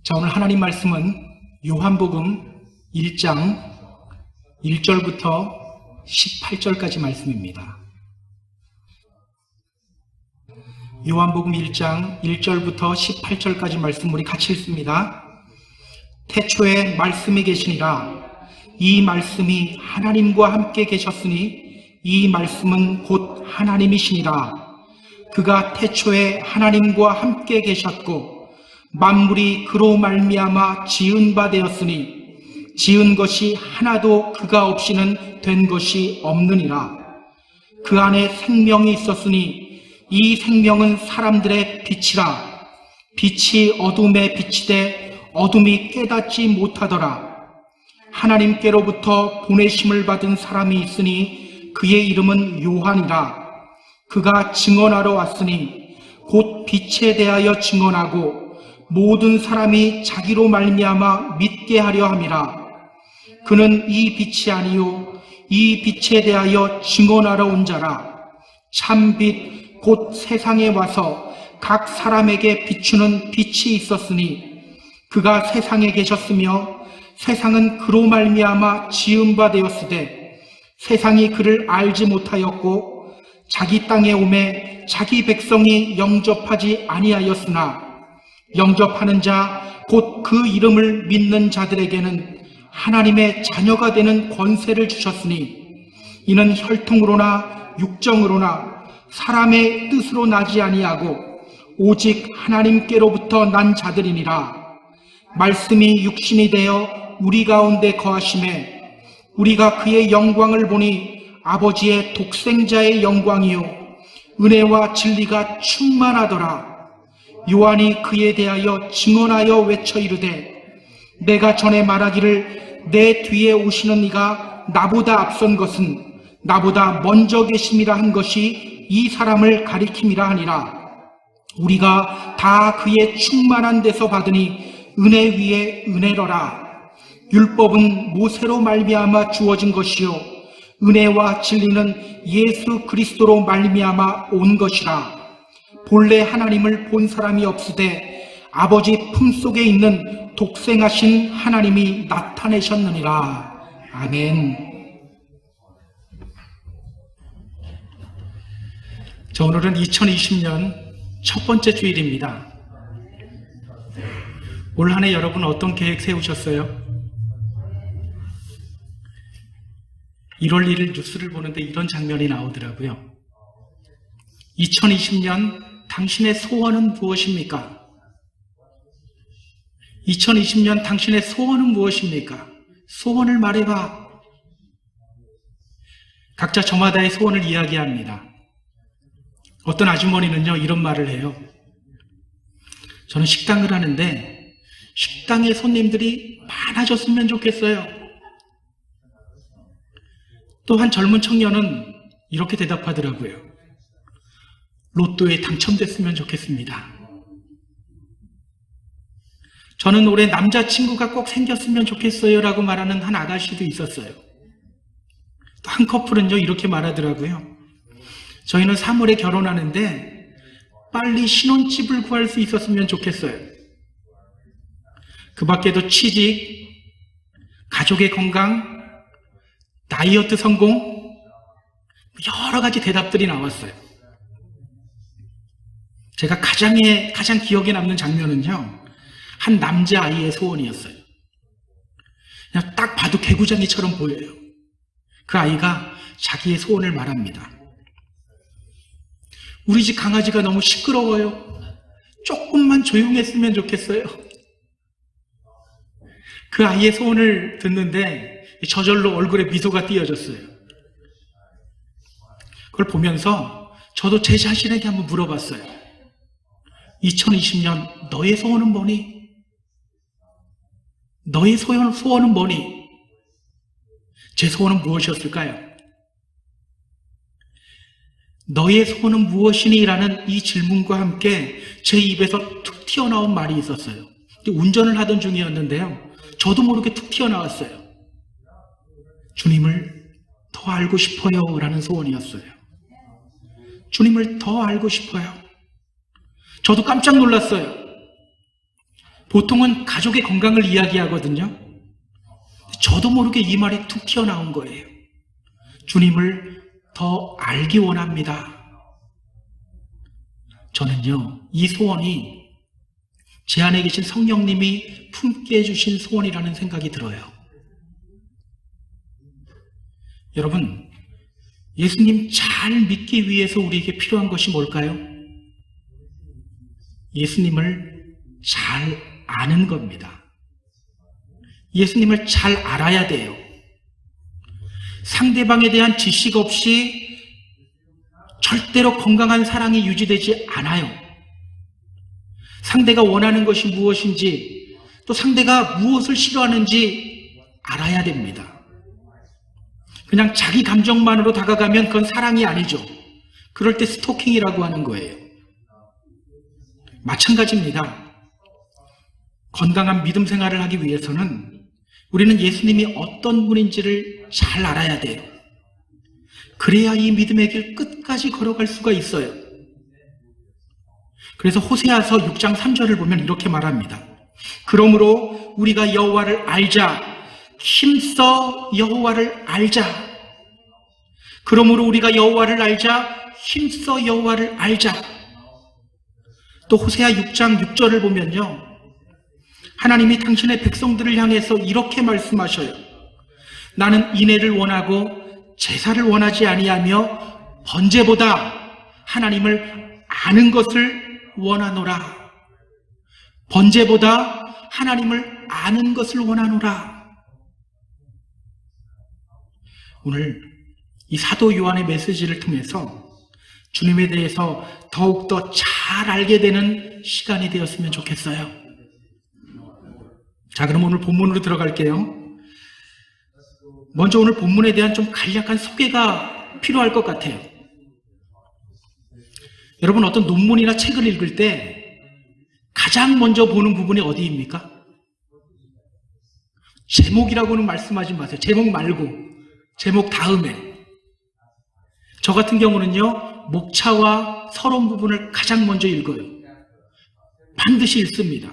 자, 오늘 하나님 말씀은 요한복음 1장 1절부터 18절까지 말씀입니다. 요한복음 1장 1절부터 18절까지 말씀 우리 같이 읽습니다. 태초에 말씀이 계시니라. 이 말씀이 하나님과 함께 계셨으니 이 말씀은 곧 하나님이시니라. 그가 태초에 하나님과 함께 계셨고 만물이 그로 말미암아 지은 바 되었으니 지은 것이 하나도 그가 없이는 된 것이 없느니라. 그 안에 생명이 있었으니 이 생명은 사람들의 빛이라. 빛이 어둠에 비치되 어둠이 깨닫지 못하더라. 하나님께로부터 보내심을 받은 사람이 있으니 그의 이름은 요한이라. 그가 증언하러 왔으니 곧 빛에 대하여 증언하고 모든 사람이 자기로 말미암아 믿게 하려 함이라. 그는 이 빛이 아니요 이 빛에 대하여 증언하러 온 자라. 참빛 곧 세상에 와서 각 사람에게 비추는 빛이 있었으니 그가 세상에 계셨으며 세상은 그로 말미암아 지은 바 되었으되 세상이 그를 알지 못하였고 자기 땅에 오매 자기 백성이 영접하지 아니하였으나 영접하는 자 곧 그 이름을 믿는 자들에게는 하나님의 자녀가 되는 권세를 주셨으니 이는 혈통으로나 육정으로나 사람의 뜻으로 나지 아니하고 오직 하나님께로부터 난 자들이니라. 말씀이 육신이 되어 우리 가운데 거하심에 우리가 그의 영광을 보니 아버지의 독생자의 영광이요 은혜와 진리가 충만하더라. 요한이 그에 대하여 증언하여 외쳐 이르되 내가 전에 말하기를 내 뒤에 오시는 이가 나보다 앞선 것은 나보다 먼저 계심이라 한 것이 이 사람을 가리킴이라 하니라. 우리가 다 그의 충만한 데서 받으니 은혜 위에 은혜로라. 율법은 모세로 말미암아 주어진 것이요 은혜와 진리는 예수 그리스도로 말미암아 온 것이라. 본래 하나님을 본 사람이 없으되 아버지 품속에 있는 독생하신 하나님이 나타내셨느니라. 아멘. 자, 오늘은 2020년 첫 번째 주일입니다. 올 한 해 여러분 어떤 계획 세우셨어요? 1월 1일 뉴스를 보는데 이런 장면이 나오더라고요. 2020년 당신의 소원은 무엇입니까? 2020년 당신의 소원은 무엇입니까? 소원을 말해봐. 각자 저마다의 소원을 이야기합니다. 어떤 아주머니는요 이런 말을 해요. 저는 식당을 하는데 식당에 손님들이 많아졌으면 좋겠어요. 또 한 젊은 청년은 이렇게 대답하더라고요. 로또에 당첨됐으면 좋겠습니다. 저는 올해 남자친구가 꼭 생겼으면 좋겠어요 라고 말하는 한 아가씨도 있었어요. 또 한 커플은요 이렇게 말하더라고요. 저희는 3월에 결혼하는데 빨리 신혼집을 구할 수 있었으면 좋겠어요. 그 밖에도 취직, 가족의 건강, 다이어트 성공, 여러 가지 대답들이 나왔어요. 제가 가장 기억에 남는 장면은요, 한 남자아이의 소원이었어요. 그냥 딱 봐도 개구장이처럼 보여요. 그 아이가 자기의 소원을 말합니다. 우리 집 강아지가 너무 시끄러워요. 조금만 조용했으면 좋겠어요. 그 아이의 소원을 듣는데 저절로 얼굴에 미소가 띄어졌어요. 그걸 보면서 저도 제 자신에게 한번 물어봤어요. 2020년 너의 소원은 뭐니? 너의 소원은 뭐니? 제 소원은 무엇이었을까요? 너의 소원은 무엇이니? 라는 이 질문과 함께 제 입에서 툭 튀어나온 말이 있었어요. 운전을 하던 중이었는데요. 저도 모르게 툭 튀어나왔어요. 주님을 더 알고 싶어요 라는 소원이었어요. 주님을 더 알고 싶어요. 저도 깜짝 놀랐어요. 보통은 가족의 건강을 이야기하거든요. 저도 모르게 이 말이 툭 튀어나온 거예요. 주님을 더 알기 원합니다. 저는요, 이 소원이 제 안에 계신 성령님이 품게 해주신 소원이라는 생각이 들어요. 여러분, 예수님 잘 믿기 위해서 우리에게 필요한 것이 뭘까요? 예수님을 잘 아는 겁니다. 예수님을 잘 알아야 돼요. 상대방에 대한 지식 없이 절대로 건강한 사랑이 유지되지 않아요. 상대가 원하는 것이 무엇인지, 또 상대가 무엇을 싫어하는지 알아야 됩니다. 그냥 자기 감정만으로 다가가면 그건 사랑이 아니죠. 그럴 때 스토킹이라고 하는 거예요. 마찬가지입니다. 건강한 믿음 생활을 하기 위해서는 우리는 예수님이 어떤 분인지를 잘 알아야 돼요. 그래야 이 믿음의 길 끝까지 걸어갈 수가 있어요. 그래서 호세아서 6장 3절을 보면 이렇게 말합니다. 그러므로 우리가 여호와를 알자. 힘써 여호와를 알자. 그러므로 우리가 여호와를 알자. 힘써 여호와를 알자. 또 호세아 6장 6절을 보면요, 하나님이 당신의 백성들을 향해서 이렇게 말씀하셔요. 나는 인애를 원하고 제사를 원하지 아니하며 번제보다 하나님을 아는 것을 원하노라. 번제보다 하나님을 아는 것을 원하노라. 오늘 이 사도 요한의 메시지를 통해서 주님에 대해서 더욱더 잘 알게 되는 시간이 되었으면 좋겠어요. 자, 그럼 오늘 본문으로 들어갈게요. 먼저 오늘 본문에 대한 좀 간략한 소개가 필요할 것 같아요. 여러분, 어떤 논문이나 책을 읽을 때 가장 먼저 보는 부분이 어디입니까? 제목이라고는 말씀하지 마세요. 제목 말고, 제목 다음에. 저 같은 경우는요, 목차와 서론 부분을 가장 먼저 읽어요. 반드시 읽습니다.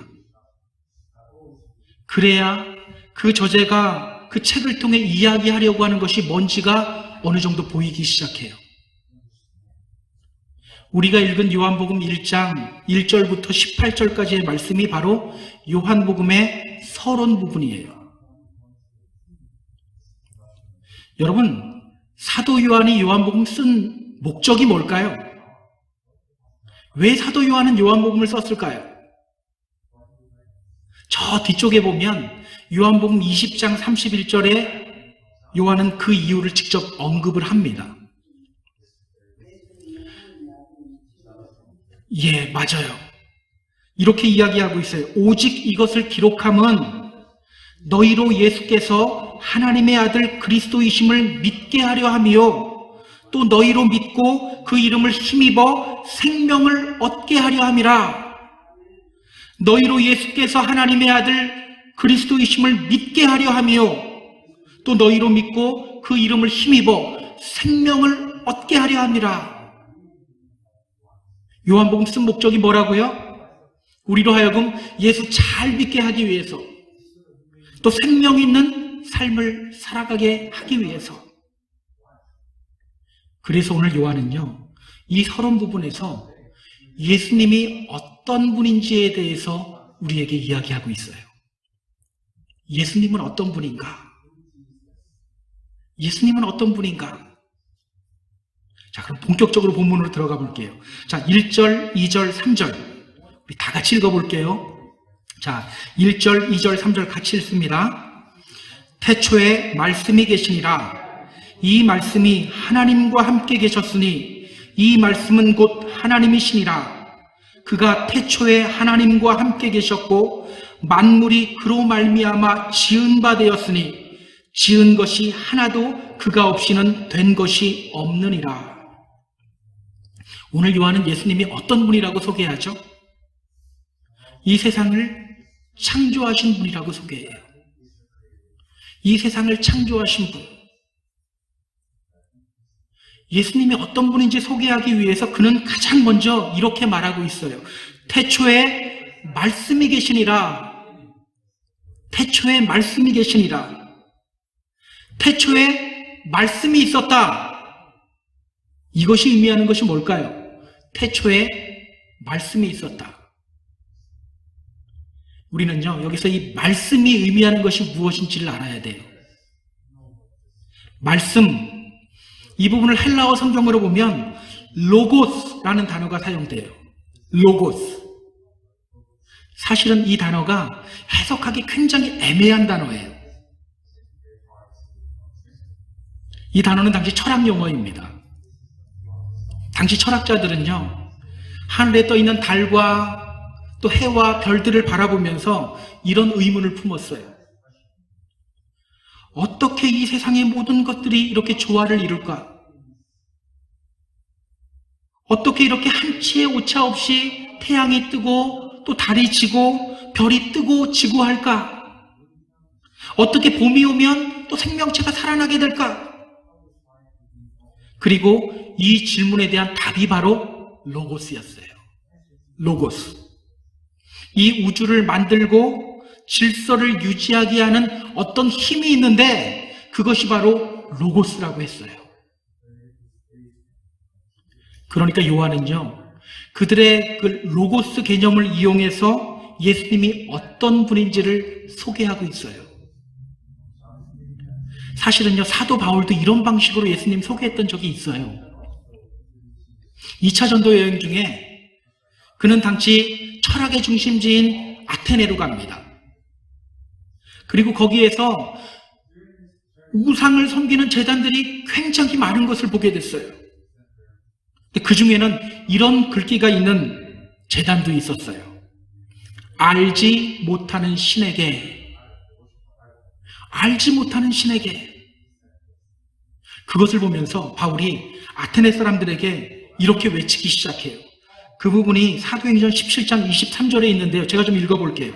그래야 그 저자가 그 책을 통해 이야기하려고 하는 것이 뭔지가 어느 정도 보이기 시작해요. 우리가 읽은 요한복음 1장 1절부터 18절까지의 말씀이 바로 요한복음의 서론 부분이에요. 여러분, 사도 요한이 요한복음 쓴 목적이 뭘까요? 왜 사도 요한은 요한복음을 썼을까요? 저 뒤쪽에 보면 요한복음 20장 31절에 요한은 그 이유를 직접 언급을 합니다. 예, 맞아요. 이렇게 이야기하고 있어요. 오직 이것을 기록함은 너희로 예수께서 하나님의 아들 그리스도이심을 믿게 하려 함이요, 또 너희로 믿고 그 이름을 힘입어 생명을 얻게 하려 함이라. 너희로 예수께서 하나님의 아들 그리스도이심을 믿게 하려 하며 또 너희로 믿고 그 이름을 힘입어 생명을 얻게 하려 함이라. 요한복음 쓴 목적이 뭐라고요? 우리로 하여금 예수 잘 믿게 하기 위해서, 또 생명 있는 삶을 살아가게 하기 위해서. 그래서 오늘 요한은요, 이 서론 부분에서 예수님이 어떤 분인지에 대해서 우리에게 이야기하고 있어요. 예수님은 어떤 분인가? 예수님은 어떤 분인가? 자, 그럼 본격적으로 본문으로 들어가 볼게요. 자, 1절, 2절, 3절. 우리 다 같이 읽어볼게요. 자, 1절, 2절, 3절 같이 읽습니다. 태초에 말씀이 계시니라. 이 말씀이 하나님과 함께 계셨으니 이 말씀은 곧 하나님이시니라. 그가 태초에 하나님과 함께 계셨고 만물이 그로 말미암아 지은 바 되었으니 지은 것이 하나도 그가 없이는 된 것이 없느니라. 오늘 요한은 예수님이 어떤 분이라고 소개하죠? 이 세상을 창조하신 분이라고 소개해요. 이 세상을 창조하신 분. 예수님이 어떤 분인지 소개하기 위해서 그는 가장 먼저 이렇게 말하고 있어요. 태초에 말씀이 계시니라. 태초에 말씀이 계시니라. 태초에 말씀이 있었다. 이것이 의미하는 것이 뭘까요? 태초에 말씀이 있었다. 우리는요, 여기서 이 말씀이 의미하는 것이 무엇인지를 알아야 돼요. 말씀, 이 부분을 헬라어 성경으로 보면 로고스라는 단어가 사용돼요. 로고스. 사실은 이 단어가 해석하기 굉장히 애매한 단어예요. 이 단어는 당시 철학 용어입니다. 당시 철학자들은요, 하늘에 떠 있는 달과 또 해와 별들을 바라보면서 이런 의문을 품었어요. 어떻게 이 세상의 모든 것들이 이렇게 조화를 이룰까? 어떻게 이렇게 한치의 오차 없이 태양이 뜨고 또 달이 지고 별이 뜨고 지고 할까? 어떻게 봄이 오면 또 생명체가 살아나게 될까? 그리고 이 질문에 대한 답이 바로 로고스였어요. 로고스. 이 우주를 만들고 질서를 유지하게 하는 어떤 힘이 있는데 그것이 바로 로고스라고 했어요. 그러니까 요한은요, 그들의 그 로고스 개념을 이용해서 예수님이 어떤 분인지를 소개하고 있어요. 사실은요, 사도 바울도 이런 방식으로 예수님 소개했던 적이 있어요. 2차 전도 여행 중에 그는 당시 철학의 중심지인 아테네로 갑니다. 그리고 거기에서 우상을 섬기는 제단들이 굉장히 많은 것을 보게 됐어요. 그 중에는 이런 글귀가 있는 제단도 있었어요. 알지 못하는 신에게, 알지 못하는 신에게. 그것을 보면서 바울이 아테네 사람들에게 이렇게 외치기 시작해요. 그 부분이 사도행전 17장 23절에 있는데요. 제가 좀 읽어볼게요.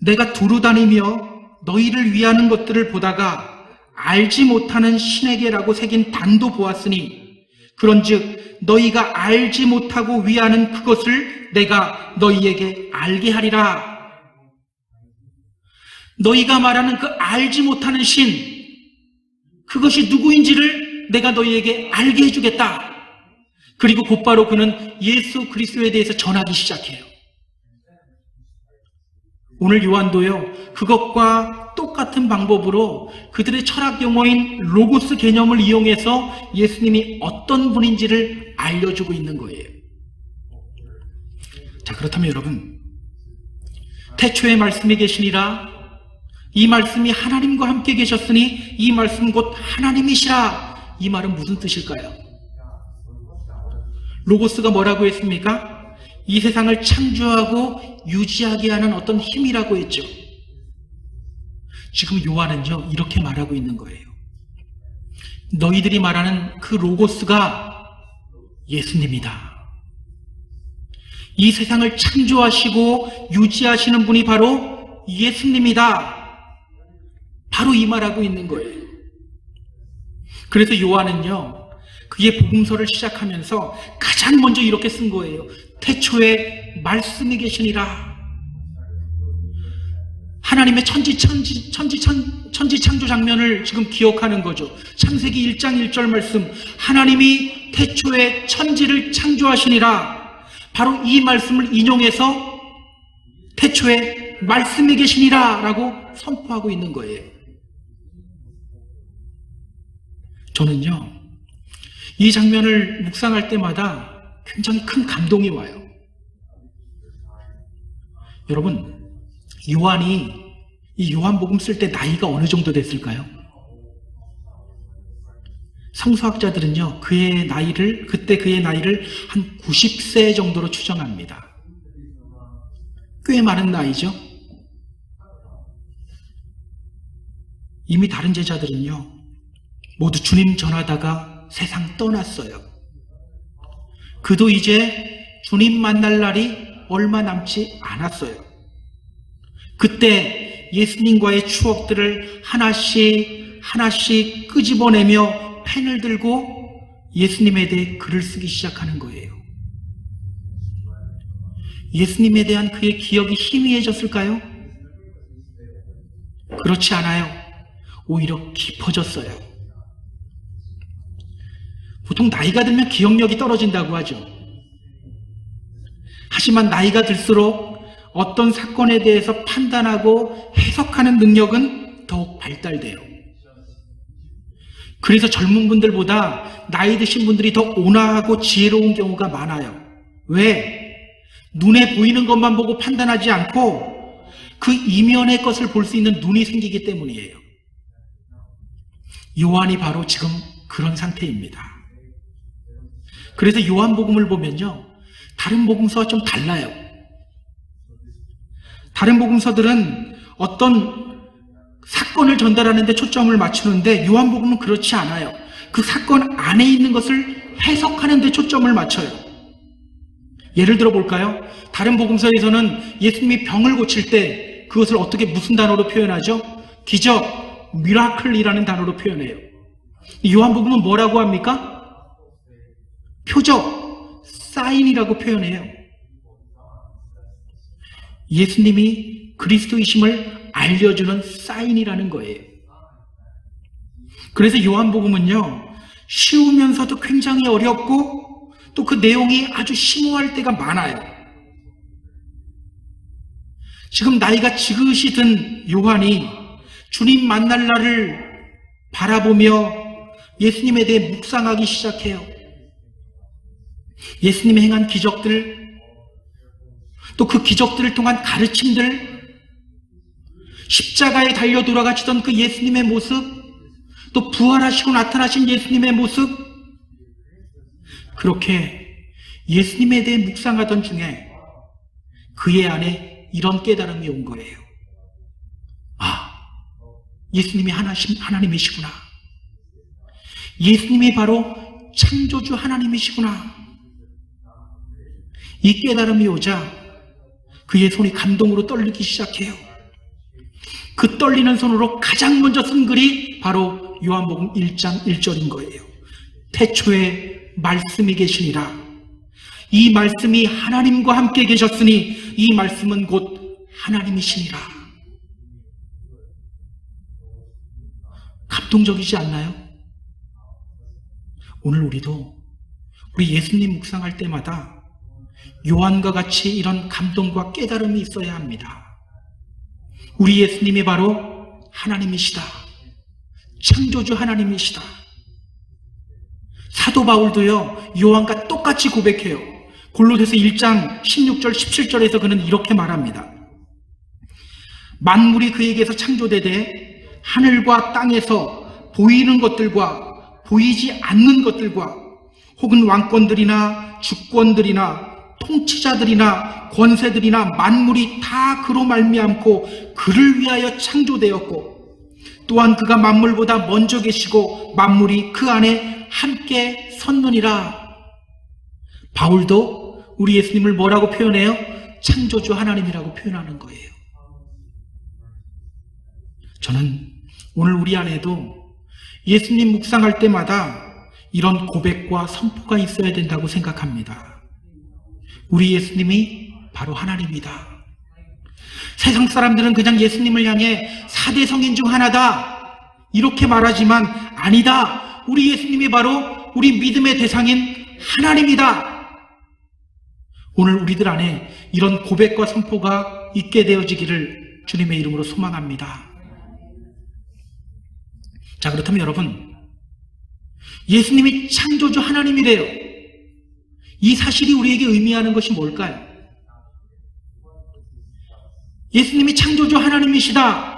내가 두루 다니며 너희를 위하는 것들을 보다가 알지 못하는 신에게라고 새긴 단도 보았으니 그런즉 너희가 알지 못하고 위하는 그것을 내가 너희에게 알게 하리라. 너희가 말하는 그 알지 못하는 신, 그것이 누구인지를 내가 너희에게 알게 해주겠다. 그리고 곧바로 그는 예수 그리스도에 대해서 전하기 시작해요. 오늘 요한도요, 그것과 똑같은 방법으로 그들의 철학 용어인 로고스 개념을 이용해서 예수님이 어떤 분인지를 알려주고 있는 거예요. 자, 그렇다면 여러분, 태초에 말씀이 계시니라, 이 말씀이 하나님과 함께 계셨으니 이 말씀 곧 하나님이시라. 이 말은 무슨 뜻일까요? 로고스가 뭐라고 했습니까? 이 세상을 창조하고 유지하게 하는 어떤 힘이라고 했죠. 지금 요한은요, 이렇게 말하고 있는 거예요. 너희들이 말하는 그 로고스가 예수님이다. 이 세상을 창조하시고 유지하시는 분이 바로 예수님이다. 바로 이 말하고 있는 거예요. 그래서 요한은요, 그의 복음서를 시작하면서 가장 먼저 이렇게 쓴 거예요. 태초에 말씀이 계시니라. 하나님의 천지 창조 장면을 지금 기억하는 거죠. 창세기 1장 1절 말씀, 하나님이 태초에 천지를 창조하시니라. 바로 이 말씀을 인용해서 태초에 말씀이 계시니라 라고 선포하고 있는 거예요. 저는요, 이 장면을 묵상할 때마다 굉장히 큰 감동이 와요. 여러분, 요한이 이 요한복음 쓸 때 나이가 어느 정도 됐을까요? 성서학자들은요, 그때 그의 나이를 한 90세 정도로 추정합니다. 꽤 많은 나이죠? 이미 다른 제자들은요, 모두 주님 전하다가 세상 떠났어요. 그도 이제 주님 만날 날이 얼마 남지 않았어요. 그때 예수님과의 추억들을 하나씩 끄집어내며 펜을 들고 예수님에 대해 글을 쓰기 시작하는 거예요. 예수님에 대한 그의 기억이 희미해졌을까요? 그렇지 않아요. 오히려 깊어졌어요. 보통 나이가 들면 기억력이 떨어진다고 하죠. 하지만 나이가 들수록 어떤 사건에 대해서 판단하고 해석하는 능력은 더욱 발달돼요. 그래서 젊은 분들보다 나이 드신 분들이 더 온화하고 지혜로운 경우가 많아요. 왜? 눈에 보이는 것만 보고 판단하지 않고 그 이면의 것을 볼 수 있는 눈이 생기기 때문이에요. 요한이 바로 지금 그런 상태입니다. 그래서 요한복음을 보면요, 다른 복음서와 좀 달라요. 다른 복음서들은 어떤 사건을 전달하는 데 초점을 맞추는데 요한복음은 그렇지 않아요. 그 사건 안에 있는 것을 해석하는 데 초점을 맞춰요. 예를 들어 볼까요? 다른 복음서에서는 예수님이 병을 고칠 때 그것을 어떻게 무슨 단어로 표현하죠? 기적, 미라클이라는 단어로 표현해요. 요한복음은 뭐라고 합니까? 표적, 사인이라고 표현해요. 예수님이 그리스도이심을 알려주는 사인이라는 거예요. 그래서 요한복음은요, 쉬우면서도 굉장히 어렵고 또 그 내용이 아주 심오할 때가 많아요. 지금 나이가 지긋이 든 요한이 주님 만날 날을 바라보며 예수님에 대해 묵상하기 시작해요. 예수님이 행한 기적들, 또 그 기적들을 통한 가르침들, 십자가에 달려 돌아가시던 그 예수님의 모습, 또 부활하시고 나타나신 예수님의 모습, 그렇게 예수님에 대해 묵상하던 중에 그의 안에 이런 깨달음이 온 거예요. 아, 예수님이 하나님이시구나. 예수님이 바로 창조주 하나님이시구나. 이 깨달음이 오자 그의 손이 감동으로 떨리기 시작해요. 그 떨리는 손으로 가장 먼저 쓴 글이 바로 요한복음 1장 1절인 거예요. 태초에 말씀이 계시니라. 이 말씀이 하나님과 함께 계셨으니 이 말씀은 곧 하나님이시니라. 감동적이지 않나요? 오늘 우리도 우리 예수님 묵상할 때마다 요한과 같이 이런 감동과 깨달음이 있어야 합니다. 우리 예수님이 바로 하나님이시다. 창조주 하나님이시다. 사도 바울도요, 요한과 똑같이 고백해요. 골로새서 1장 16절 17절에서 그는 이렇게 말합니다. 만물이 그에게서 창조되되 하늘과 땅에서 보이는 것들과 보이지 않는 것들과 혹은 왕권들이나 주권들이나 통치자들이나 권세들이나 만물이 다 그로 말미암고 그를 위하여 창조되었고 또한 그가 만물보다 먼저 계시고 만물이 그 안에 함께 섰느니라. 바울도 우리 예수님을 뭐라고 표현해요? 창조주 하나님이라고 표현하는 거예요. 저는 오늘 우리 안에도 예수님 묵상할 때마다 이런 고백과 선포가 있어야 된다고 생각합니다. 우리 예수님이 바로 하나님이다. 세상 사람들은 그냥 예수님을 향해 4대 성인 중 하나다 이렇게 말하지만 아니다. 우리 예수님이 바로 우리 믿음의 대상인 하나님이다. 오늘 우리들 안에 이런 고백과 선포가 있게 되어지기를 주님의 이름으로 소망합니다. 자, 그렇다면 여러분, 예수님이 창조주 하나님이래요. 이 사실이 우리에게 의미하는 것이 뭘까요? 예수님이 창조주 하나님이시다.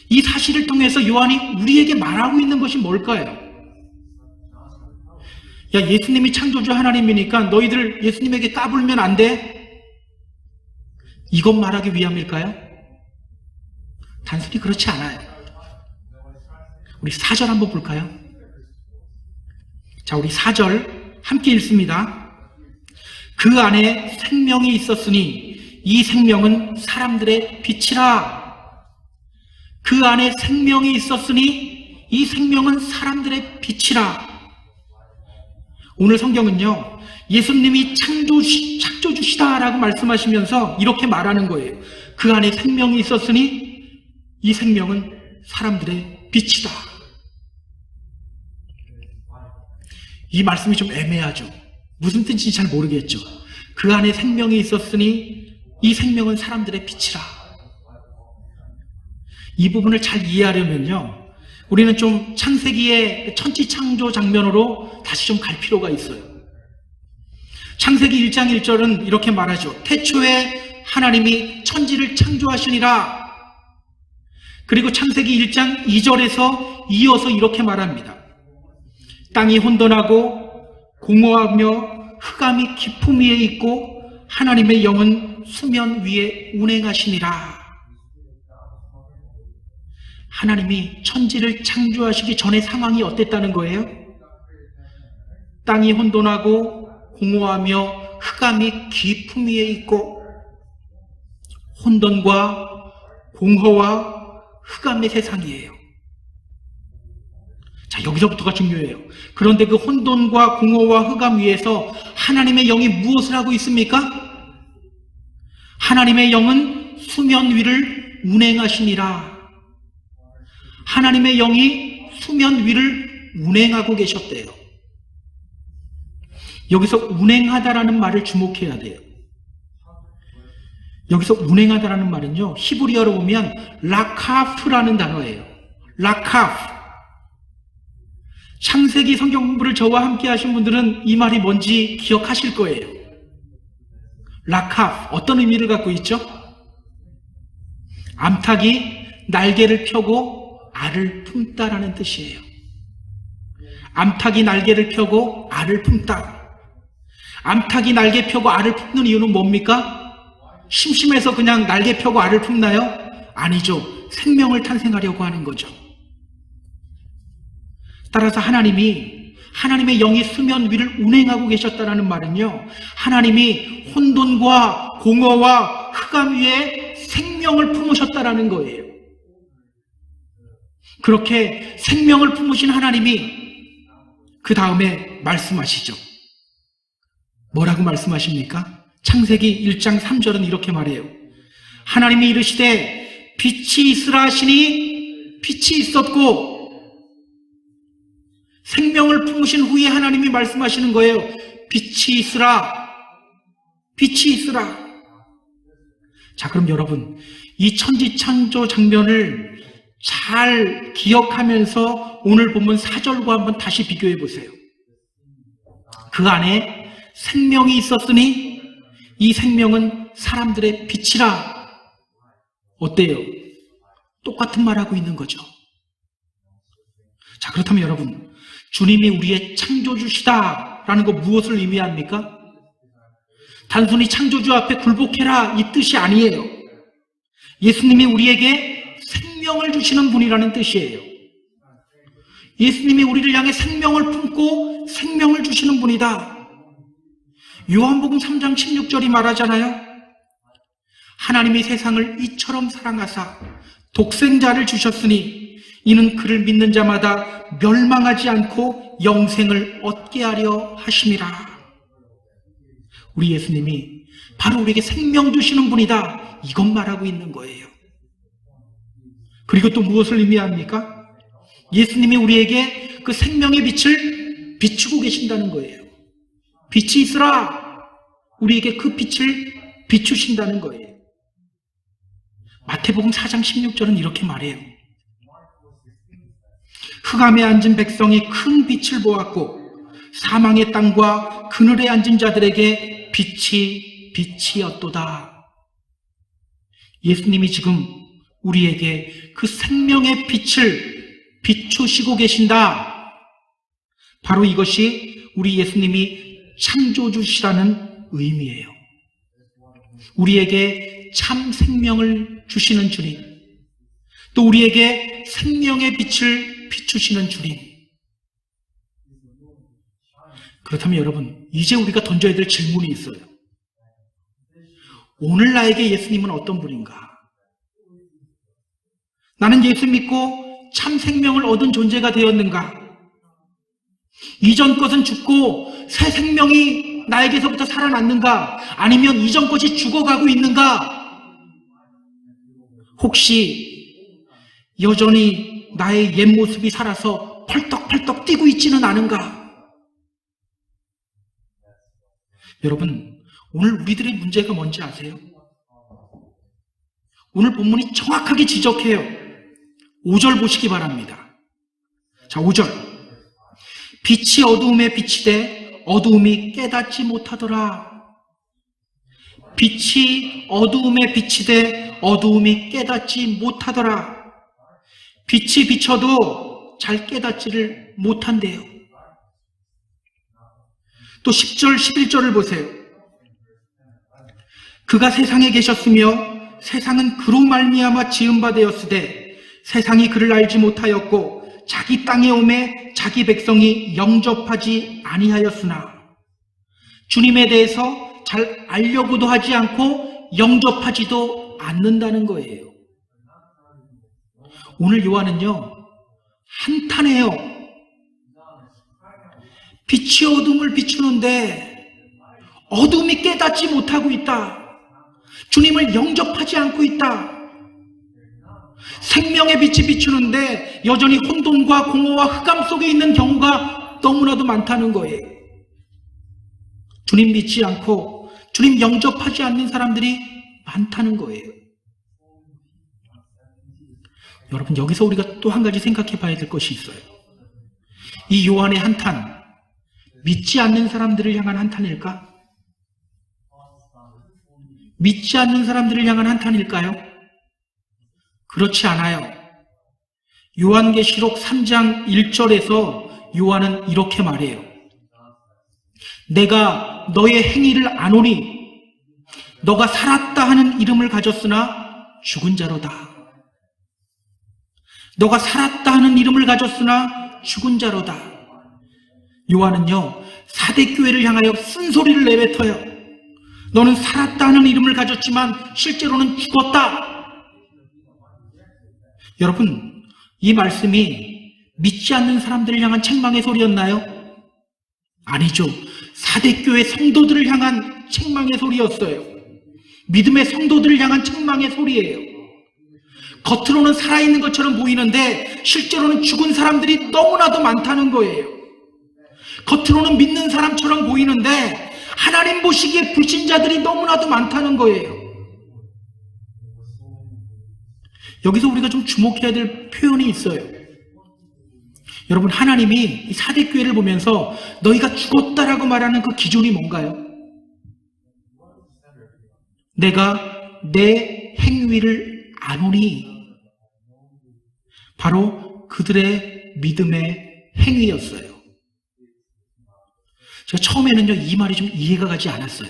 이 사실을 통해서 요한이 우리에게 말하고 있는 것이 뭘까요? 야, 예수님이 창조주 하나님이니까 너희들 예수님에게 까불면 안 돼? 이것 말하기 위함일까요? 단순히 그렇지 않아요. 우리 4절 한번 볼까요? 자, 우리 4절 함께 읽습니다. 그 안에 생명이 있었으니 이 생명은 사람들의 빛이라. 그 안에 생명이 있었으니 이 생명은 사람들의 빛이라. 오늘 성경은요, 예수님이 창조주시다라고 말씀하시면서 이렇게 말하는 거예요. 그 안에 생명이 있었으니 이 생명은 사람들의 빛이다. 이 말씀이 좀 애매하죠. 무슨 뜻인지 잘 모르겠죠. 그 안에 생명이 있었으니 이 생명은 사람들의 빛이라. 이 부분을 잘 이해하려면요, 우리는 좀 창세기의 천지창조 장면으로 다시 좀 갈 필요가 있어요. 창세기 1장 1절은 이렇게 말하죠. 태초에 하나님이 천지를 창조하시니라. 그리고 창세기 1장 2절에서 이어서 이렇게 말합니다. 땅이 혼돈하고 공허하며 흑암이 깊음 위에 있고 하나님의 영은 수면 위에 운행하시니라. 하나님이 천지를 창조하시기 전의 상황이 어땠다는 거예요? 땅이 혼돈하고 공허하며 흑암이 깊음 위에 있고 혼돈과 공허와 흑암의 세상이에요. 자, 여기서부터가 중요해요. 그런데 그 혼돈과 공허와 흑암 위에서 하나님의 영이 무엇을 하고 있습니까? 하나님의 영은 수면 위를 운행하시니라. 하나님의 영이 수면 위를 운행하고 계셨대요. 여기서 운행하다라는 말을 주목해야 돼요. 여기서 운행하다라는 말은요, 히브리어로 보면 라카프라는 단어예요. 라카프. 창세기 성경 공부를 저와 함께 하신 분들은 이 말이 뭔지 기억하실 거예요. 라카프, 어떤 의미를 갖고 있죠? 암탉이 날개를 펴고 알을 품다라는 뜻이에요. 암탉이 날개를 펴고 알을 품다. 암탉이 날개 펴고 알을 품는 이유는 뭡니까? 심심해서 그냥 날개 펴고 알을 품나요? 아니죠. 생명을 탄생하려고 하는 거죠. 따라서 하나님의 영이 수면 위를 운행하고 계셨다는 말은요, 하나님이 혼돈과 공허와 흑암 위에 생명을 품으셨다라는 거예요. 그렇게 생명을 품으신 하나님이 그 다음에 말씀하시죠. 뭐라고 말씀하십니까? 창세기 1장 3절은 이렇게 말해요. 하나님이 이르시되 빛이 있으라 하시니 빛이 있었고, 생명을 품으신 후에 하나님이 말씀하시는 거예요. 빛이 있으라. 빛이 있으라. 자, 그럼 여러분, 이 천지창조 장면을 잘 기억하면서 오늘 본문 4절과 한번 다시 비교해 보세요. 그 안에 생명이 있었으니 이 생명은 사람들의 빛이라. 어때요? 똑같은 말하고 있는 거죠. 자, 그렇다면 여러분, 주님이 우리의 창조주시다라는 거 무엇을 의미합니까? 단순히 창조주 앞에 굴복해라 이 뜻이 아니에요. 예수님이 우리에게 생명을 주시는 분이라는 뜻이에요. 예수님이 우리를 향해 생명을 품고 생명을 주시는 분이다. 요한복음 3장 16절이 말하잖아요. 하나님이 세상을 이처럼 사랑하사 독생자를 주셨으니 이는 그를 믿는 자마다 멸망하지 않고 영생을 얻게 하려 하심이라. 우리 예수님이 바로 우리에게 생명 주시는 분이다. 이것 말하고 있는 거예요. 그리고 또 무엇을 의미합니까? 예수님이 우리에게 그 생명의 빛을 비추고 계신다는 거예요. 빛이 있으라. 우리에게 그 빛을 비추신다는 거예요. 마태복음 4장 16절은 이렇게 말해요. 흑암에 앉은 백성이 큰 빛을 보았고 사망의 땅과 그늘에 앉은 자들에게 빛이 빛이었도다. 예수님이 지금 우리에게 그 생명의 빛을 비추시고 계신다. 바로 이것이 우리 예수님이 창조주시라는 의미예요. 우리에게 참 생명을 주시는 주님, 또 우리에게 생명의 빛을 비추시는 주님. 그렇다면 여러분, 이제 우리가 던져야 될 질문이 있어요. 오늘 나에게 예수님은 어떤 분인가? 나는 예수 믿고 참 생명을 얻은 존재가 되었는가? 이전 것은 죽고 새 생명이 나에게서부터 살아났는가? 아니면 이전 것이 죽어가고 있는가? 혹시 여전히 나의 옛 모습이 살아서 펄떡펄떡 뛰고 있지는 않은가? 여러분, 오늘 우리들의 문제가 뭔지 아세요? 오늘 본문이 정확하게 지적해요. 5절 보시기 바랍니다. 자, 5절. 빛이 어두움에 비치되 어두움이 깨닫지 못하더라. 빛이 어두움에 비치되 어두움이 깨닫지 못하더라. 빛이 비쳐도 잘 깨닫지를 못한대요. 또 10절, 11절을 보세요. 그가 세상에 계셨으며 세상은 그로 말미암아 지은 바 되었으되 세상이 그를 알지 못하였고 자기 땅에 오매 자기 백성이 영접하지 아니하였으나 주님에 대해서 잘 알려고도 하지 않고 영접하지도 않는다는 거예요. 오늘 요한은요, 한탄해요. 빛이 어둠을 비추는데 어둠이 깨닫지 못하고 있다. 주님을 영접하지 않고 있다. 생명의 빛이 비추는데 여전히 혼돈과 공허와 흑암 속에 있는 경우가 너무나도 많다는 거예요. 주님 믿지 않고 주님 영접하지 않는 사람들이 많다는 거예요. 여러분, 여기서 우리가 또 한 가지 생각해 봐야 될 것이 있어요. 이 요한의 한탄, 믿지 않는 사람들을 향한 한탄일까? 믿지 않는 사람들을 향한 한탄일까요? 그렇지 않아요. 요한계시록 3장 1절에서 요한은 이렇게 말해요. 내가 너의 행위를 아노니 너가 살았다 하는 이름을 가졌으나 죽은 자로다. 너가 살았다 하는 이름을 가졌으나 죽은 자로다. 요한은요, 사대교회를 향하여 쓴소리를 내뱉어요. 너는 살았다 하는 이름을 가졌지만 실제로는 죽었다. 여러분, 이 말씀이 믿지 않는 사람들을 향한 책망의 소리였나요? 아니죠. 사대교회 성도들을 향한 책망의 소리였어요. 믿음의 성도들을 향한 책망의 소리예요. 겉으로는 살아있는 것처럼 보이는데 실제로는 죽은 사람들이 너무나도 많다는 거예요. 겉으로는 믿는 사람처럼 보이는데 하나님 보시기에 불신자들이 너무나도 많다는 거예요. 여기서 우리가 좀 주목해야 될 표현이 있어요. 여러분, 하나님이 이 사대교회를 보면서 너희가 죽었다라고 말하는 그 기준이 뭔가요? 내가 내 행위를 아노니, 바로 그들의 믿음의 행위였어요. 제가 처음에는요, 이 말이 좀 이해가 가지 않았어요.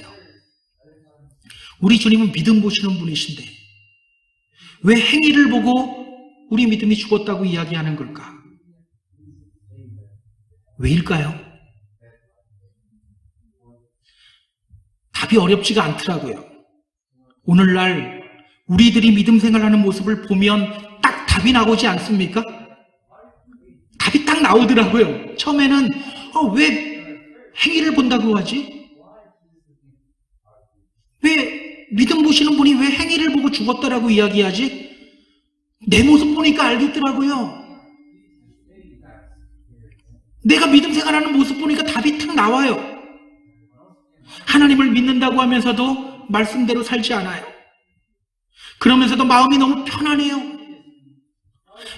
우리 주님은 믿음 보시는 분이신데 왜 행위를 보고 우리 믿음이 죽었다고 이야기하는 걸까? 왜일까요? 답이 어렵지가 않더라고요. 오늘날 우리들이 믿음 생활하는 모습을 보면 딱 답이 나오지 않습니까? 답이 딱 나오더라고요. 처음에는 왜 행위를 본다고 하지? 왜 믿음 보시는 분이 왜 행위를 보고 죽었다라고 이야기하지? 내 모습 보니까 알겠더라고요. 내가 믿음 생활하는 모습 보니까 답이 탁 나와요. 하나님을 믿는다고 하면서도 말씀대로 살지 않아요. 그러면서도 마음이 너무 편안해요.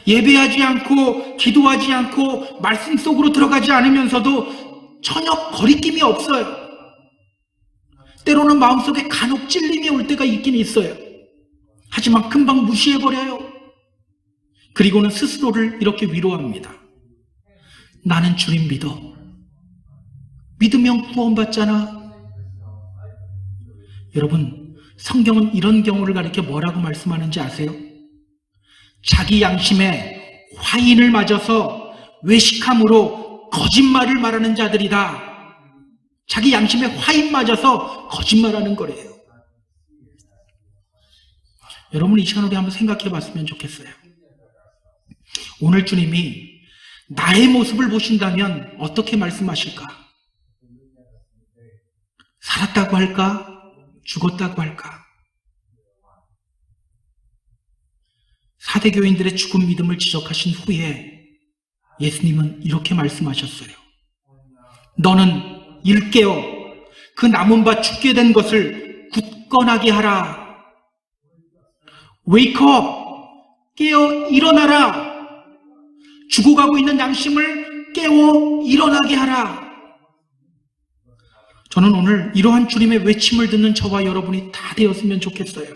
예배하지 않고 기도하지 않고 말씀 속으로 들어가지 않으면서도 전혀 거리낌이 없어요. 때로는 마음속에 간혹 찔림이 올 때가 있긴 있어요. 하지만 금방 무시해버려요. 그리고는 스스로를 이렇게 위로합니다. 나는 주님 믿어. 믿으면 구원받잖아. 여러분, 성경은 이런 경우를 가리켜 뭐라고 말씀하는지 아세요? 자기 양심에 화인을 맞아서 외식함으로 거짓말을 말하는 자들이다. 자기 양심에 화인 맞아서 거짓말하는 거래요. 여러분, 이 시간 우리 한번 생각해 봤으면 좋겠어요. 오늘 주님이 나의 모습을 보신다면 어떻게 말씀하실까? 살았다고 할까? 죽었다고 할까? 사대교인들의 죽은 믿음을 지적하신 후에 예수님은 이렇게 말씀하셨어요. 너는 일깨어 그 남은 바 죽게 된 것을 굳건하게 하라. Wake up! 깨어 일어나라. 죽어가고 있는 양심을 깨워 일어나게 하라. 저는 오늘 이러한 주님의 외침을 듣는 저와 여러분이 다 되었으면 좋겠어요.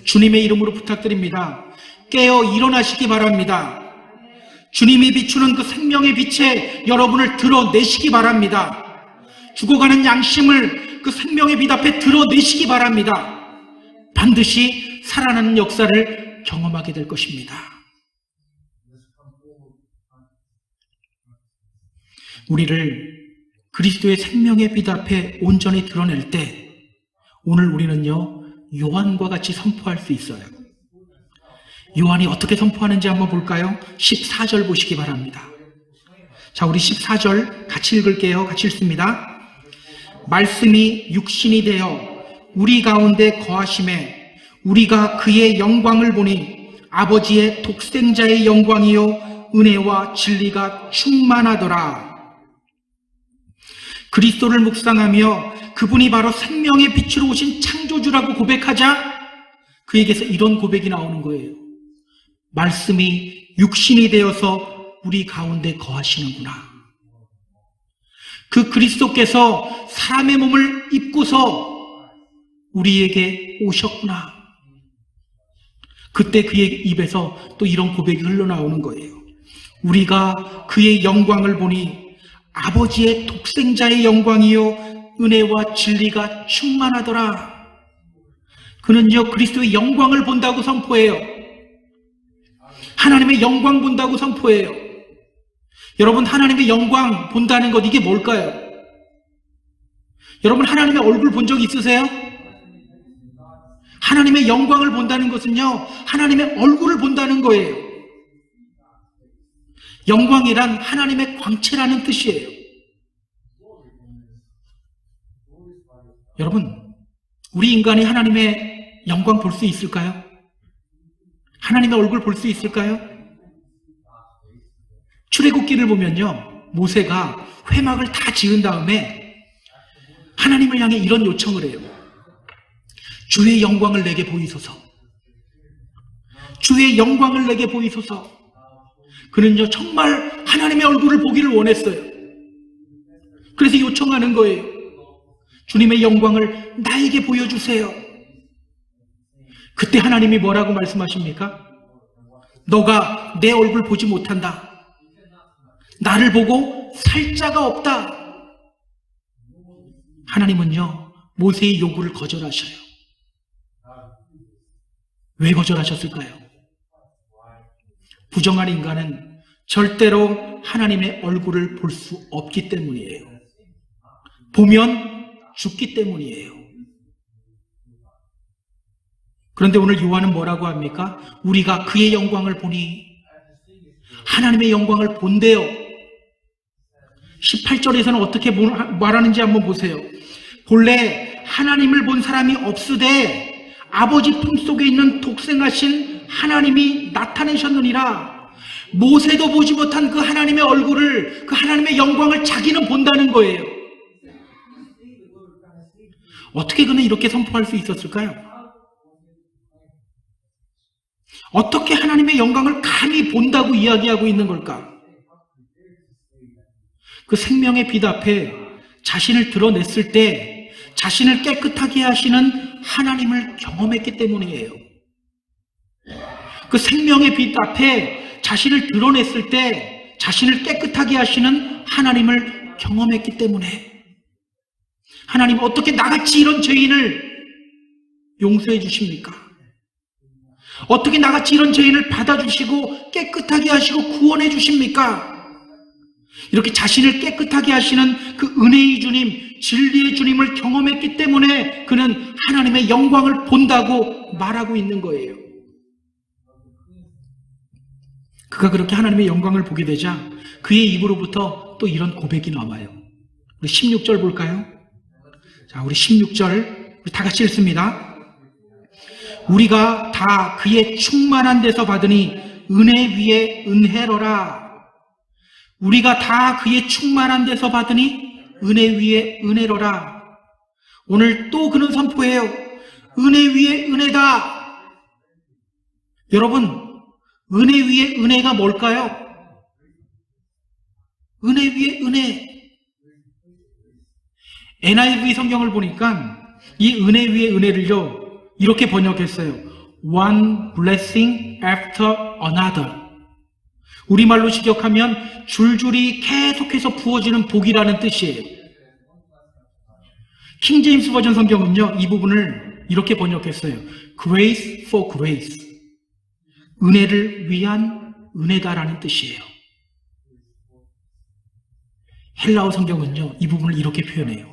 주님의 이름으로 부탁드립니다. 깨어 일어나시기 바랍니다. 주님이 비추는 그 생명의 빛에 여러분을 드러내시기 바랍니다. 죽어가는 양심을 그 생명의 빛 앞에 드러내시기 바랍니다. 반드시 살아나는 역사를 경험하게 될 것입니다. 우리를 그리스도의 생명의 빛 앞에 온전히 드러낼 때 오늘 우리는요 요한과 같이 선포할 수 있어요. 요한이 어떻게 선포하는지 한번 볼까요? 14절 보시기 바랍니다. 자, 우리 14절 같이 읽을게요. 같이 읽습니다. 말씀이 육신이 되어 우리 가운데 거하심에 우리가 그의 영광을 보니 아버지의 독생자의 영광이요 은혜와 진리가 충만하더라. 그리스도를 묵상하며 그분이 바로 생명의 빛으로 오신 창조주라고 고백하자 그에게서 이런 고백이 나오는 거예요. 말씀이 육신이 되어서 우리 가운데 거하시는구나. 그 그리스도께서 사람의 몸을 입고서 우리에게 오셨구나. 그때 그의 입에서 또 이런 고백이 흘러나오는 거예요. 우리가 그의 영광을 보니 아버지의 독생자의 영광이요 은혜와 진리가 충만하더라. 그는요 그리스도의 영광을 본다고 선포해요. 하나님의 영광 본다고 선포해요. 여러분, 하나님의 영광 본다는 것, 이게 뭘까요? 여러분, 하나님의 얼굴 본 적 있으세요? 하나님의 영광을 본다는 것은요 하나님의 얼굴을 본다는 거예요. 영광이란 하나님의 광채라는 뜻이에요. 여러분, 우리 인간이 하나님의 영광 볼 수 있을까요? 하나님의 얼굴 볼 수 있을까요? 출애굽기를 보면요 모세가 회막을 다 지은 다음에 하나님을 향해 이런 요청을 해요. 주의 영광을 내게 보이소서. 주의 영광을 내게 보이소서. 그는요 정말 하나님의 얼굴을 보기를 원했어요. 그래서 요청하는 거예요. 주님의 영광을 나에게 보여주세요. 그때 하나님이 뭐라고 말씀하십니까? 너가 내 얼굴 보지 못한다. 나를 보고 살 자가 없다. 하나님은요 모세의 요구를 거절하셔요. 왜 거절하셨을까요? 부정한 인간은 절대로 하나님의 얼굴을 볼 수 없기 때문이에요. 보면 죽기 때문이에요. 그런데 오늘 요한은 뭐라고 합니까? 우리가 그의 영광을 보니, 하나님의 영광을 본대요. 18절에서는 어떻게 말하는지 한번 보세요. 본래 하나님을 본 사람이 없으되 아버지 품속에 있는 독생하신 하나님이 나타내셨느니라. 모세도 보지 못한 그 하나님의 얼굴을, 그 하나님의 영광을 자기는 본다는 거예요. 어떻게 그는 이렇게 선포할 수 있었을까요? 어떻게 하나님의 영광을 감히 본다고 이야기하고 있는 걸까? 그 생명의 빛 앞에 자신을 드러냈을 때 자신을 깨끗하게 하시는 하나님을 경험했기 때문이에요. 그 생명의 빛 앞에 자신을 드러냈을 때 자신을 깨끗하게 하시는 하나님을 경험했기 때문에, 하나님 어떻게 나같이 이런 죄인을 용서해 주십니까? 어떻게 나같이 이런 죄인을 받아주시고 깨끗하게 하시고 구원해 주십니까? 이렇게 자신을 깨끗하게 하시는 그 은혜의 주님, 진리의 주님을 경험했기 때문에 그는 하나님의 영광을 본다고 말하고 있는 거예요. 그가 그렇게 하나님의 영광을 보게 되자 그의 입으로부터 또 이런 고백이 나와요. 우리 16절 볼까요? 자, 우리 16절 우리 다 같이 읽습니다. 우리가 다 그의 충만한 데서 받으니 은혜 위에 은혜로라. 우리가 다 그의 충만한 데서 받으니 은혜 위에 은혜로라. 오늘 또 그는 선포해요. 은혜 위에 은혜다. 여러분, 은혜 위에 은혜가 뭘까요? 은혜 위에 은혜. NIV 성경을 보니까 이 은혜 위에 은혜를요 이렇게 번역했어요. One blessing after another. 우리말로 직역하면 줄줄이 계속해서 부어지는 복이라는 뜻이에요. 킹제임스 버전 성경은요 이 부분을 이렇게 번역했어요. Grace for grace. 은혜를 위한 은혜다라는 뜻이에요. 헬라어 성경은요 이 부분을 이렇게 표현해요.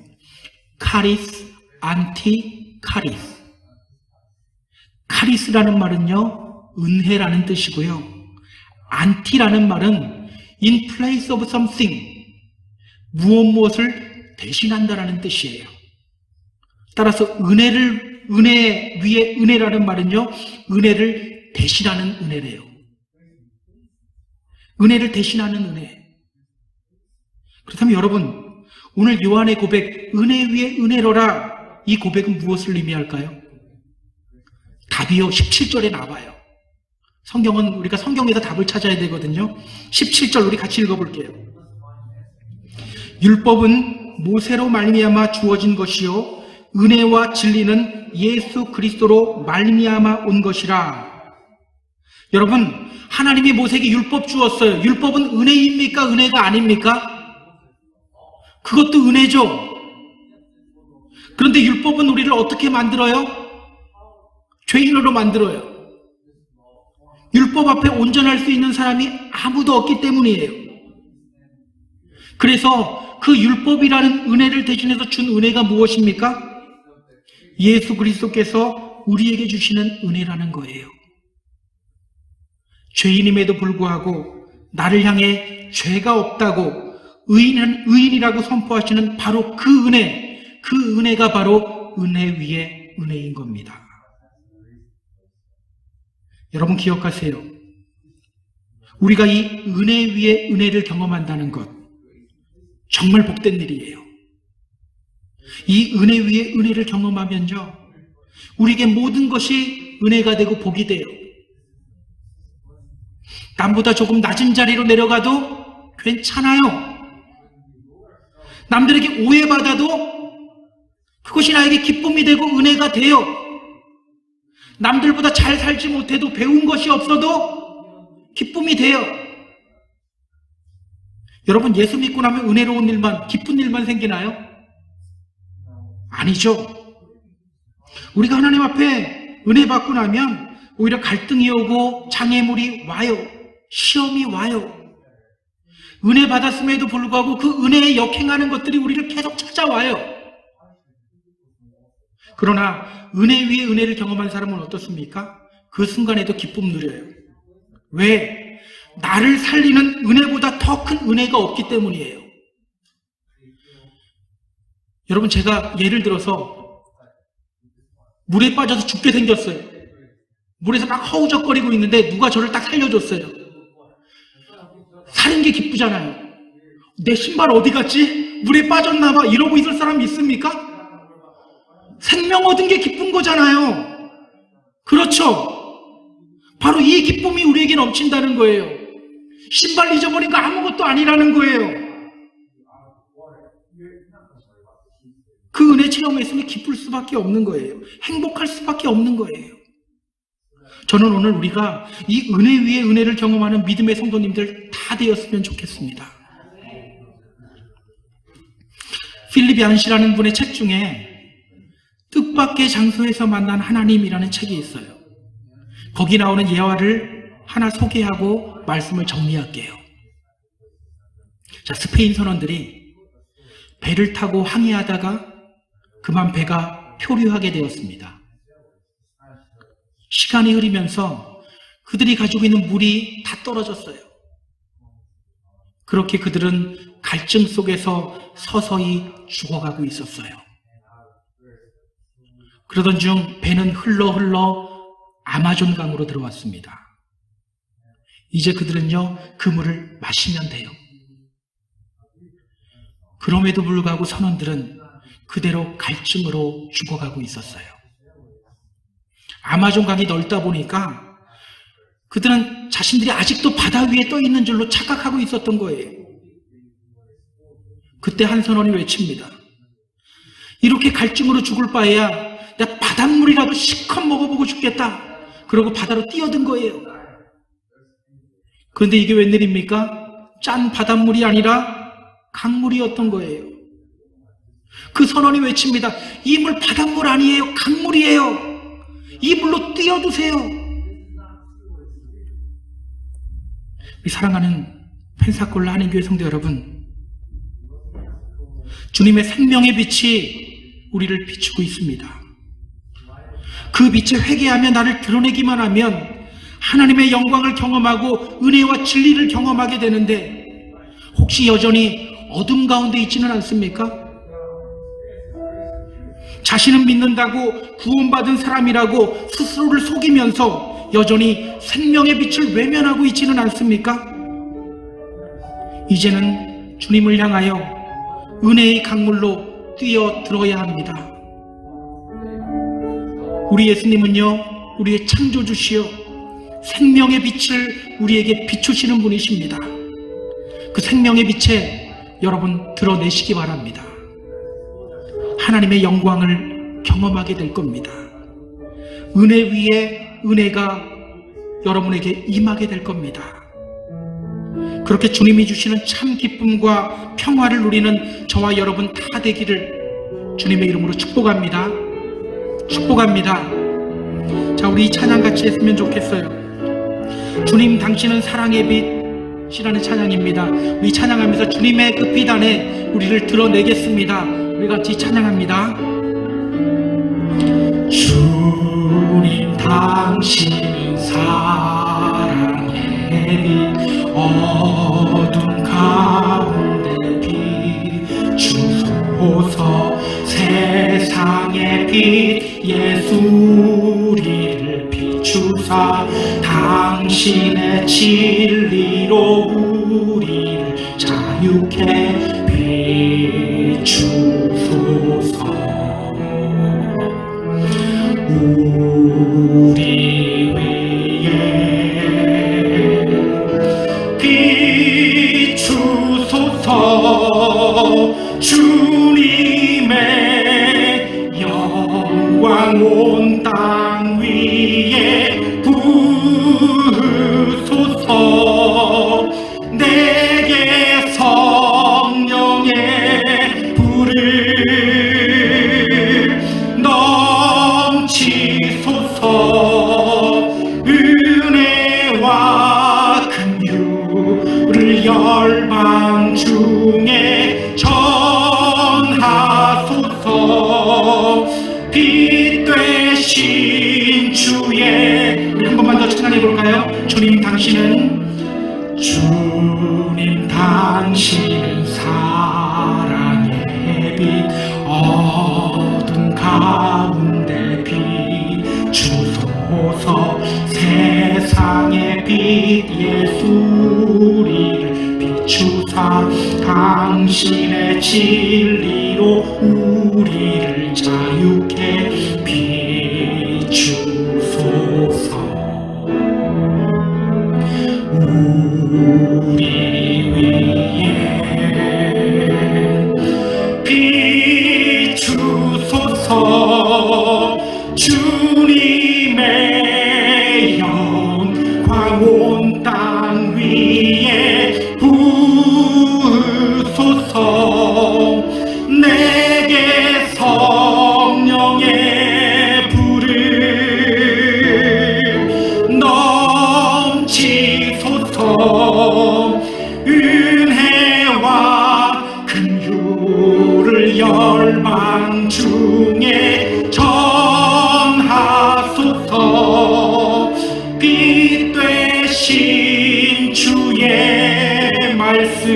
카리스 안티 카리스. 카리스라는 말은요 은혜라는 뜻이고요. 안티라는 말은 in place of something, 무엇을 대신한다라는 뜻이에요. 따라서 은혜 위에 은혜라는 말은요 은혜를 대신하는 은혜래요. 은혜를 대신하는 은혜. 그렇다면 여러분, 오늘 요한의 고백, 은혜 위에 은혜로라, 이 고백은 무엇을 의미할까요? 답이요 17절에 나와요. 성경은 우리가 성경에서 답을 찾아야 되거든요. 17절 우리 같이 읽어볼게요. 율법은 모세로 말미암아 주어진 것이요 은혜와 진리는 예수 그리스도로 말미암아 온 것이라. 여러분, 하나님이 모세에게 율법 주었어요. 율법은 은혜입니까? 은혜가 아닙니까? 그것도 은혜죠. 그런데 율법은 우리를 어떻게 만들어요? 죄인으로 만들어요. 율법 앞에 온전할 수 있는 사람이 아무도 없기 때문이에요. 그래서 그 율법이라는 은혜를 대신해서 준 은혜가 무엇입니까? 예수 그리스도께서 우리에게 주시는 은혜라는 거예요. 죄인임에도 불구하고 나를 향해 죄가 없다고 의인이라고 선포하시는 바로 그 은혜가 바로 은혜 위에 은혜인 겁니다. 여러분 기억하세요. 우리가 이 은혜 위에 은혜를 경험한다는 것 정말 복된 일이에요. 이 은혜 위에 은혜를 경험하면요 우리에게 모든 것이 은혜가 되고 복이 돼요. 남보다 조금 낮은 자리로 내려가도 괜찮아요. 남들에게 오해받아도 그것이 나에게 기쁨이 되고 은혜가 돼요. 남들보다 잘 살지 못해도 배운 것이 없어도 기쁨이 돼요. 여러분, 예수 믿고 나면 은혜로운 일만, 기쁜 일만 생기나요? 아니죠. 우리가 하나님 앞에 은혜 받고 나면 오히려 갈등이 오고 장애물이 와요. 시험이 와요. 은혜 받았음에도 불구하고 그 은혜에 역행하는 것들이 우리를 계속 찾아와요. 그러나 은혜 위에 은혜를 경험한 사람은 어떻습니까? 그 순간에도 기쁨 누려요. 왜? 나를 살리는 은혜보다 더 큰 은혜가 없기 때문이에요. 여러분, 제가 예를 들어서 물에 빠져서 죽게 생겼어요. 물에서 막 허우적거리고 있는데 누가 저를 딱 살려줬어요. 사는 게 기쁘잖아요. 내 신발 어디 갔지? 물에 빠졌나 봐. 이러고 있을 사람 있습니까? 생명 얻은 게 기쁜 거잖아요. 그렇죠? 바로 이 기쁨이 우리에게 넘친다는 거예요. 신발 잊어버린 거 아무것도 아니라는 거예요. 그 은혜 체험했으면 기쁠 수밖에 없는 거예요. 행복할 수밖에 없는 거예요. 저는 오늘 우리가 이 은혜 위에 은혜를 경험하는 믿음의 성도님들 다 되었으면 좋겠습니다. 필립 얀시라는 분의 책 중에 뜻밖의 장소에서 만난 하나님이라는 책이 있어요. 거기 나오는 예화를 하나 소개하고 말씀을 정리할게요. 자, 스페인 선원들이 배를 타고 항해하다가 그만 배가 표류하게 되었습니다. 시간이 흐르면서 그들이 가지고 있는 물이 다 떨어졌어요. 그렇게 그들은 갈증 속에서 서서히 죽어가고 있었어요. 그러던 중 배는 흘러 아마존 강으로 들어왔습니다. 이제 그들은요, 그 물을 마시면 돼요. 그럼에도 불구하고 선원들은 그대로 갈증으로 죽어가고 있었어요. 아마존 강이 넓다 보니까 그들은 자신들이 아직도 바다 위에 떠 있는 줄로 착각하고 있었던 거예요. 그때 한 선원이 외칩니다. 이렇게 갈증으로 죽을 바에야 내가 바닷물이라도 실컷 먹어보고 죽겠다. 그러고 바다로 뛰어든 거예요. 그런데 이게 웬일입니까? 짠 바닷물이 아니라 강물이었던 거예요. 그 선원이 외칩니다. 이 물 바닷물 아니에요. 강물이에요. 이 물로 뛰어드세요. 사랑하는 펜사콜라 한인교회 성도 여러분, 주님의 생명의 빛이 우리를 비추고 있습니다. 그 빛에 회개하며 나를 드러내기만 하면 하나님의 영광을 경험하고 은혜와 진리를 경험하게 되는데, 혹시 여전히 어둠 가운데 있지는 않습니까? 자신은 믿는다고 구원받은 사람이라고 스스로를 속이면서 여전히 생명의 빛을 외면하고 있지는 않습니까? 이제는 주님을 향하여 은혜의 강물로 뛰어들어야 합니다. 우리 예수님은요, 우리의 창조주시여 생명의 빛을 우리에게 비추시는 분이십니다. 그 생명의 빛에 여러분 드러내시기 바랍니다. 하나님의 영광을 경험하게 될 겁니다. 은혜 위에 은혜가 여러분에게 임하게 될 겁니다. 그렇게 주님이 주시는 참 기쁨과 평화를 누리는 저와 여러분 다 되기를 주님의 이름으로 축복합니다. 축복합니다. 자, 우리 이 찬양 같이 했으면 좋겠어요. 주님 당신은 사랑의 빛이라는 찬양입니다. 우리 찬양하면서 주님의 그 빛 안에 우리를 드러내겠습니다. 우리 같이 찬양합니다. 주님 당신은 사랑의 빛, 어둠 가운데 비추소서. 세상의 빛 예수 우리를 비추사 당신의 진리로 우리를 자유케 비추소서. 우리 위에 비추소서. 주님의 영광 온 땅 위에 부으소서. 내게 성령의 불을 넘치소서. 은혜와 긍휼을 열방 중에 전하소서. 빛 되신 주의, 우리 한 번만 더 찬양해 볼까요? 주님 당신은 사랑의 빛, 어둠 가운데 비추소서. 세상의 빛 예수 우리를 비추사 당신의 진리로 우리를 자유케 비추소서. 우리 위에 비추소서. 주님의 영광 온 땅 위에 부으소서. 내게 성령의 불을 넘치소서. 은혜와 긍휼을 열방 중에 전하소서. 빛 되신 주의 말씀.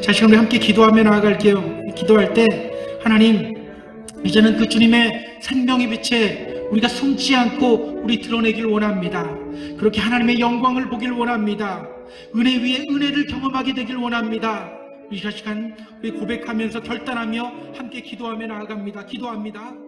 자, 지금 우리 함께 기도하며 나아갈게요. 기도할 때 하나님, 이제는 그 주님의 생명의 빛에 우리가 숨지 않고 우리 드러내길 원합니다. 그렇게 하나님의 영광을 보길 원합니다. 은혜 위에 은혜를 경험하게 되길 원합니다. 이 시간 우리 고백하면서 결단하며 함께 기도하며 나아갑니다. 기도합니다.